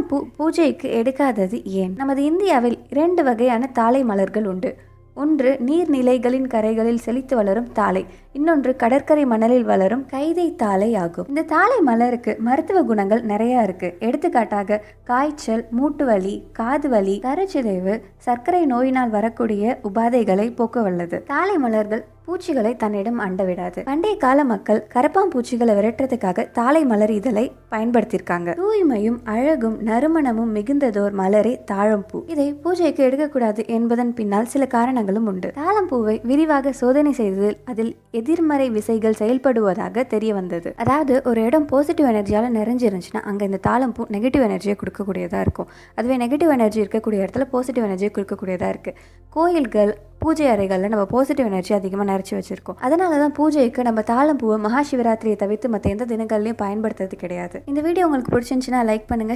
தாழம்பூ பூஜைக்கு எடுக்காதது ஏன்? நமது இந்தியாவில் 2 வகையான தாழை மலர்கள் உண்டு. ஒன்று நீர்நிலைகளின் கரைகளில் செழித்து வளரும் தாழை, இன்னொன்று கடற்கரை மணலில் வளரும் கைதை தாழை ஆகும். இந்த தாழை மலருக்கு மருத்துவ குணங்கள் நிறைய இருக்கு. எடுத்துக்காட்டாக காய்ச்சல், மூட்டு வலி, காது வலி, கருச்சிதைவு, சர்க்கரை நோயினால் வரக்கூடிய உபாதைகளை போக்க வல்லது. தாழை மலர்கள் பூச்சிகளை தன்னிடம் அண்டவிடாது. பண்டைய கால மக்கள் கரப்பாம்பூச்சிகளை விரட்டுறதுக்காக தாழை மலர் இதழை பயன்படுத்தியிருக்காங்க. தூய்மையும் அழகும் நறுமணமும் மிகுந்ததோர் மலரே தாழம்பூ. இதை பூஜைக்கு எடுக்கக்கூடாது என்பதன் பின்னால் சில காரணங்களும் உண்டு. தாழம்பூவை விரிவாக சோதனை செய்ததில் அதில் எதிர்மறை விசைகள் செயல்படுவதாக தெரிய வந்தது. அதாவது ஒரு இடம் பாசிட்டிவ் எனர்ஜியால நிறைஞ்சிருந்துச்சுன்னா அங்க இந்த தாழம்பூ நெகட்டிவ் எனர்ஜியை கொடுக்கக்கூடியதா இருக்கும். அதுவே நெகட்டிவ் எனர்ஜி இருக்கக்கூடிய இடத்துல பாசிட்டிவ் எனர்ஜியை கொடுக்கக்கூடியதா இருக்கு. கோயில்கள், பூஜை அறைகளில் நம்ம பாசிட்டிவ் எனர்ஜி அதிகமாக நிறைச்சி வச்சிருக்கோம். அதனால தான் பூஜைக்கு நம்ம தாழம்பூவை மகா சிவராத்திரியை தவிர்த்து மற்ற எந்த தினங்கள்லையும் பயன்படுத்துறது கிடையாது. இந்த வீடியோ உங்களுக்கு பிடிச்சிருந்துச்சுன்னா லைக் பண்ணுங்க.